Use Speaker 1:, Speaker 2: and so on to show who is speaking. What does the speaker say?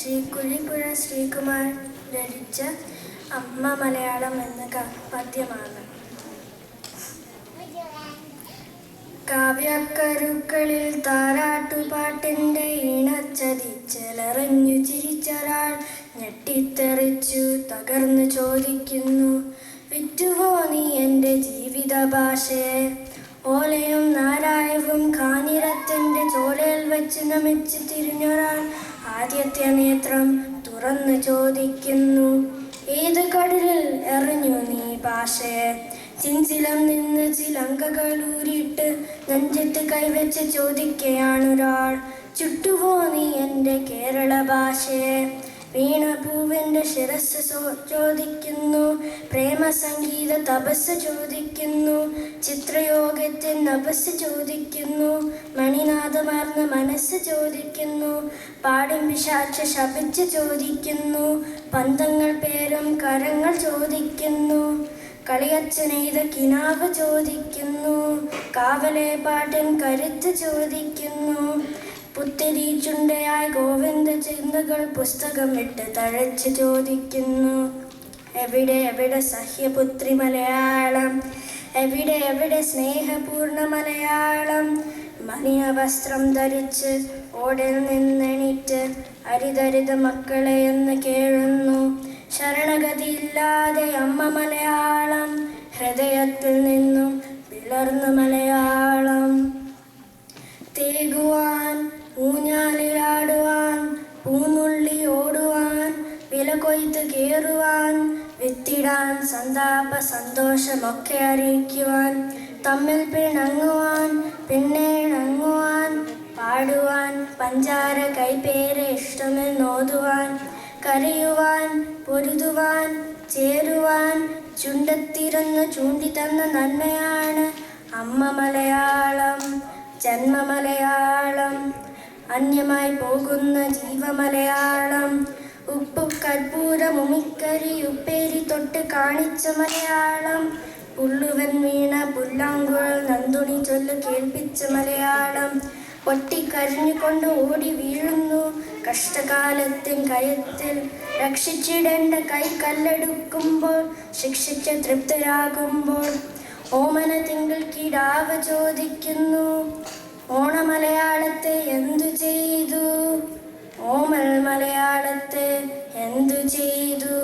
Speaker 1: ശ്രീ കുഴിപ്പുഴ ശ്രീകുമാർ രചിച്ച അമ്മ മലയാളം എന്ന പദ്യമാണ്. കാവ്യക്കരുക്കളിൽ താരാട്ടുപാട്ടിൻ്റെ ഈണച്ചതിച്ചെലറിഞ്ഞു ചിരിച്ചൊരാൾ ഞെട്ടിത്തെറിച്ചു തകർന്നു ചോദിക്കുന്നു, വിറ്റുവോ നീ എൻ്റെ ജീവിത ഭാഷയെ? ഓലയും നാരായവും കാഞ്ഞിരത്തിൻ്റെ ചോലയിൽ വെച്ച് നമിച്ച് തിരിഞ്ഞൊരാൾ ആദ്യത്തെ നേത്രം തുറന്നു ചോദിക്കുന്നു, ഏത് കടലിൽ എറിഞ്ഞു നീ ഭാഷയെ? ചിഞ്ചിലം നിന്ന് ചിലങ്കകളൂരിട്ട് നെഞ്ചത്ത് കൈവച്ച് ചോദിക്കുകയാണൊരാൾ, ചുട്ടുവോ നീ എൻ്റെ കേരള ഭാഷയെ? വീണപൂവിൻ്റെ ശിരസ് ചോദിക്കുന്നു, പ്രേമസംഗീത തപസ് ചോദിക്കുന്നു, ചിത്രയോഗത്തിൻ നഭസ് ചോദിക്കുന്നു, മണിനാഥമാർന്ന മനസ്സ് ചോദിക്കുന്നു, പാടും പിശാച ശപിച്ച് ചോദിക്കുന്നു, പന്തങ്ങൾ പേരും കരങ്ങൾ ചോദിക്കുന്നു, കളിയച്ഛനെയ്ത കിനാവ് ചോദിക്കുന്നു, കാവലെ പാട്ടിൻ കരുത്ത് ചോദിക്കുന്നു, പുത്തിരി ചുണ്ടയായി ഗോവിന്ദ ചിന്തകൾ പുസ്തകം വിട്ട് തഴച്ച് ചോദിക്കുന്നു, എവിടെ എവിടെ സഹ്യപുത്രി മലയാളം? എവിടെ എവിടെ സ്നേഹപൂർണ്ണ മലയാളം? മണിയ വസ്ത്രം ധരിച്ച് ഓടിൽ നിന്നെണീറ്റ് അരിതരിത മക്കളെ എന്ന് കേഴുന്നു, ശരണഗതിയില്ലാതെ അമ്മ മലയാളം, ഹൃദയത്തിൽ നിന്നും പിളർന്ന മലയാളം. തേകുവാൻ ഊഞ്ഞാലിലാടുവാൻ പൂനുള്ളി ഓടുവാൻ വില കൊയ്ത്ത് കയറുവാൻ വിത്തിടാൻ സന്താപ സന്തോഷമൊക്കെ അറിയിക്കുവാൻ തമ്മിൽ പിണങ്ങുവാൻ പിന്നേണങ്ങുവാൻ പാടുവാൻ പഞ്ചാര കൈപ്പേരെ ഇഷ്ടമെന്നോതുവാൻ കരയുവാൻ പൊരുതുവാൻ ചേരുവാൻ ചുണ്ടത്തിരുന്ന് ചൂണ്ടിത്തന്ന നന്മയാണ് അമ്മ മലയാളം, ജന്മമലയാളം. അന്യമായി പോകുന്ന ജീവമലയാളം, ഉപ്പു കർപ്പൂരം ഉമിക്കരി ഉപ്പേരി തൊട്ട് കാണിച്ച മലയാളം, പുള്ളുവൻ വീണ പുല്ലാങ്കുഴൽ നന്ദുണി ചൊല്ല് കേൾപ്പിച്ച മലയാളം, പൊട്ടിക്കരിഞ്ഞുകൊണ്ട് ഓടി വീഴുന്നു കഷ്ടകാലത്തിൻ കയത്തിൽ, രക്ഷിച്ചിടേണ്ട കൈ കല്ലെടുക്കുമ്പോൾ ശിക്ഷിച്ച് തൃപ്തരാകുമ്പോൾ ഓമന തിങ്കൾ കിടാവ് ചോദിക്കുന്നു, ഓണമലയാളത്തെ എന്തു ചെയ്തു? ഓമൽ മലയാളത്തെ എന്തു ചെയ്തു?